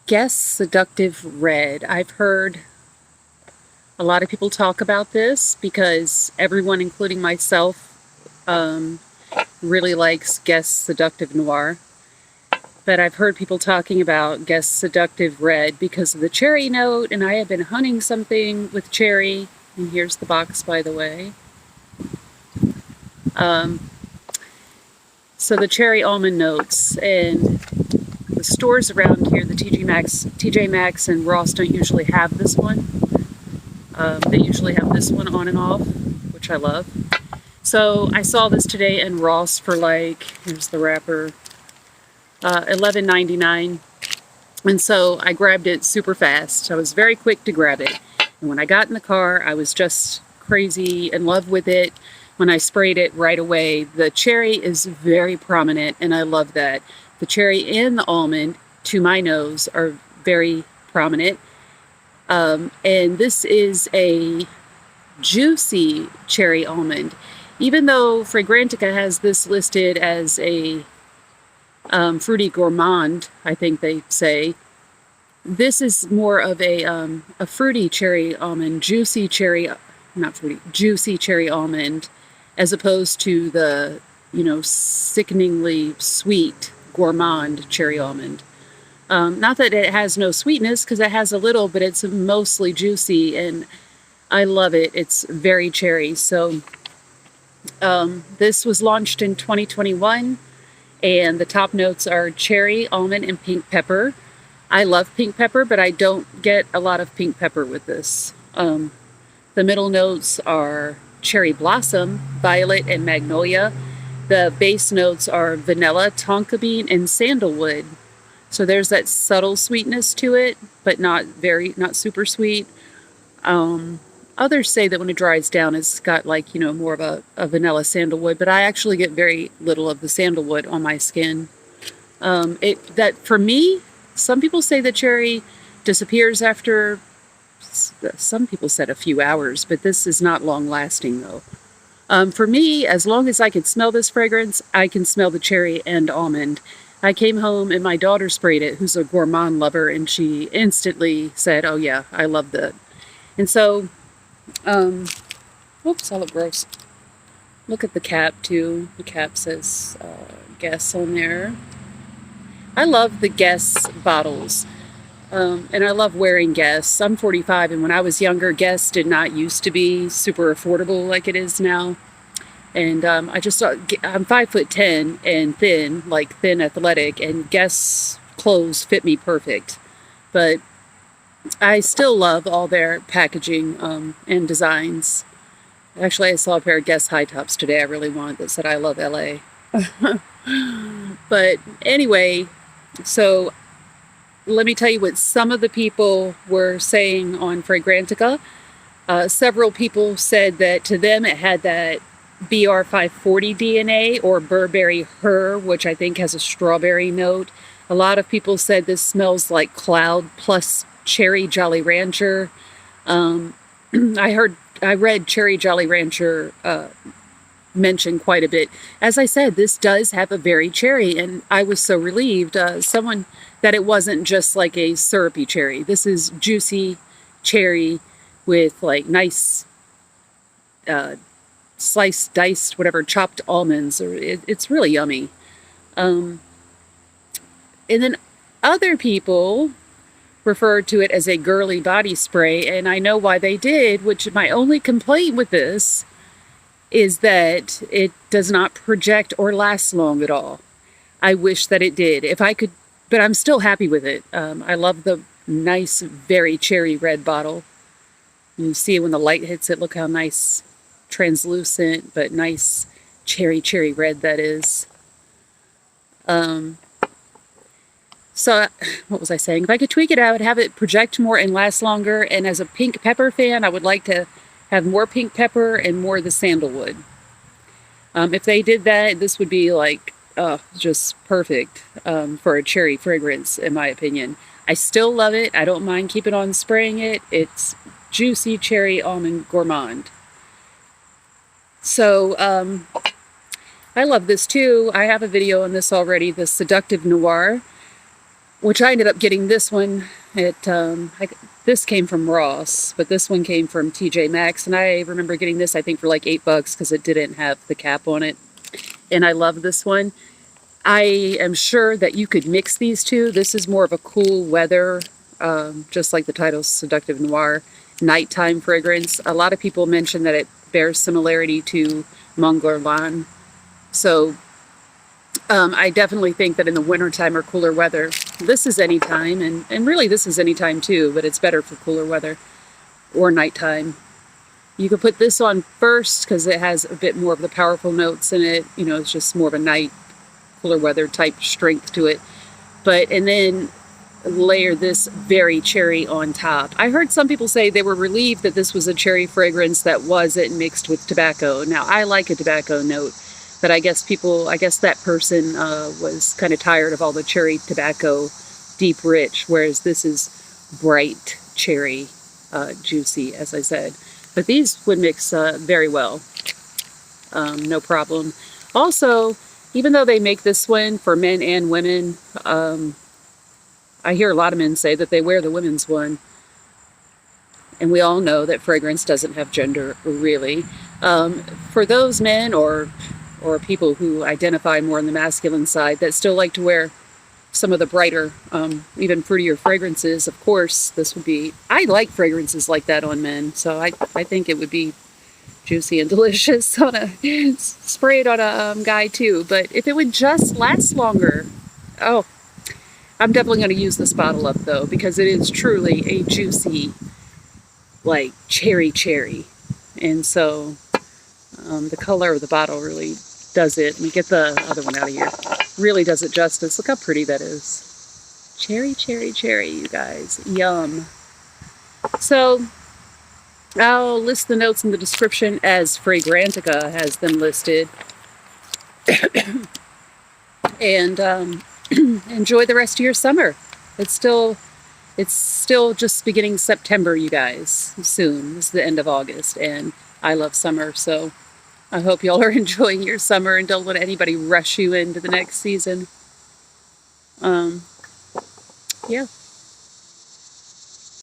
Guess Seductive Red. I've heard a lot of people talk about this because everyone, including myself, really likes Guess Seductive Noir. But I've heard people talking about Guess Seductive Red because of the cherry note, and I have been hunting something with cherry. And here's the box, by the way. So the cherry almond notes, and the stores around here, the TJ Maxx and Ross don't usually have this one. They usually have this one on and off, which I love. So I saw this today in Ross for like, here's the wrapper, $11.99. And so I grabbed it super fast. I was very quick to grab it. And when I got in the car, I was just crazy in love with it. When I sprayed it right away, the cherry is very prominent, and I love that. The cherry and the almond, to my nose, are very prominent. And this is a juicy cherry almond. Even though Fragrantica has this listed as a fruity gourmand, I think they say, this is more of a fruity cherry almond, juicy cherry, not fruity, juicy cherry almond, as opposed to the, sickeningly sweet gourmand cherry almond. Not that it has no sweetness, because it has a little, but it's mostly juicy, and I love it. It's very cherry. So this was launched in 2021, and the top notes are cherry, almond, and pink pepper. I love pink pepper, but I don't get a lot of pink pepper with this. The middle notes are cherry blossom, violet, and magnolia. The base notes are vanilla, tonka bean, and sandalwood. So there's that subtle sweetness to it, but not super sweet. Others say that when it dries down, it's got like, more of a vanilla sandalwood, but I actually get very little of the sandalwood on my skin. For me, some people say the cherry disappears after, some people said a few hours, but this is not long lasting though. For me, as long as I can smell this fragrance, I can smell the cherry and almond. I came home and my daughter sprayed it, who's a gourmand lover, and she instantly said, oh yeah, I love that. And so, whoops, I look gross. Look at the cap too. The cap says Guess on there. I love the Guess bottles. And I love wearing Guess. I'm 45, and when I was younger, Guess did not used to be super affordable like it is now. And I just thought, I'm 5'10" and thin, like thin athletic, and Guess clothes fit me perfect. But I still love all their packaging and designs. Actually, I saw a pair of Guess high tops today I really wanted that said I love LA. But anyway, so let me tell you what some of the people were saying on Fragrantica. Several people said that to them it had that BR540 DNA or Burberry Her, which I think has a strawberry note. A lot of people said this smells like cloud plus cherry Jolly Rancher. I read cherry Jolly Rancher mentioned quite a bit. As I said, this does have a very cherry, and I was so relieved that it wasn't just like a syrupy cherry. This is juicy cherry with like nice sliced, diced, whatever, chopped almonds. It's really yummy. And then other people referred to it as a girly body spray, and I know why they did, which my only complaint with this is that it does not project or last long at all. I wish that it did. If I could, but I'm still happy with it. I love the nice, very cherry red bottle. You see it when the light hits it. Look how nice, translucent, but nice cherry red that is. So what was I saying? If I could tweak it, I would have it project more and last longer. And as a pink pepper fan, I would like to have more pink pepper and more of the sandalwood. If they did that, this would be like just perfect for a cherry fragrance, in my opinion. I still love it. I don't mind keeping on spraying it. It's juicy cherry almond gourmand. So I love this too. I have a video on this already, the Seductive Noir. which I ended up getting this one at, this came from Ross, but this one came from TJ Maxx. And I remember getting this, I think, for like $8 because it didn't have the cap on it. And I love this one. I am sure that you could mix these two. This is more of a cool weather, just like the title, Seductive Noir, nighttime fragrance. A lot of people mention that it bears similarity to Gourmand. So I definitely think that in the wintertime or cooler weather, this is anytime, and really this is anytime too, but it's better for cooler weather or nighttime. You could put this on first because it has a bit more of the powerful notes in it. You know, it's just more of a night, cooler weather type strength to it. And then layer this very cherry on top. I heard some people say they were relieved that this was a cherry fragrance that wasn't mixed with tobacco. Now, I like a tobacco note, but I guess that person was kind of tired of all the cherry tobacco, deep rich, whereas this is bright cherry, juicy, as I said. But these would mix very well, no problem. Also, even though they make this one for men and women, I hear a lot of men say that they wear the women's one. And we all know that fragrance doesn't have gender, really. For those men or people who identify more on the masculine side that still like to wear some of the brighter, even fruitier fragrances, of course, this would be... I like fragrances like that on men, so I think it would be juicy and delicious on a... spray it on a guy, too. But if it would just last longer... Oh, I'm definitely going to use this bottle up, though, because it is truly a juicy, like, cherry. And so the color of the bottle really does it. Let me get the other one out of here. Really does it justice. Look how pretty that is. Cherry, you guys. Yum. So I'll list the notes in the description as Fragrantica has them listed. And enjoy the rest of your summer. It's still just beginning September, you guys. Soon. It's the end of August, and I love summer, so I hope y'all are enjoying your summer and don't let anybody rush you into the next season. Yeah.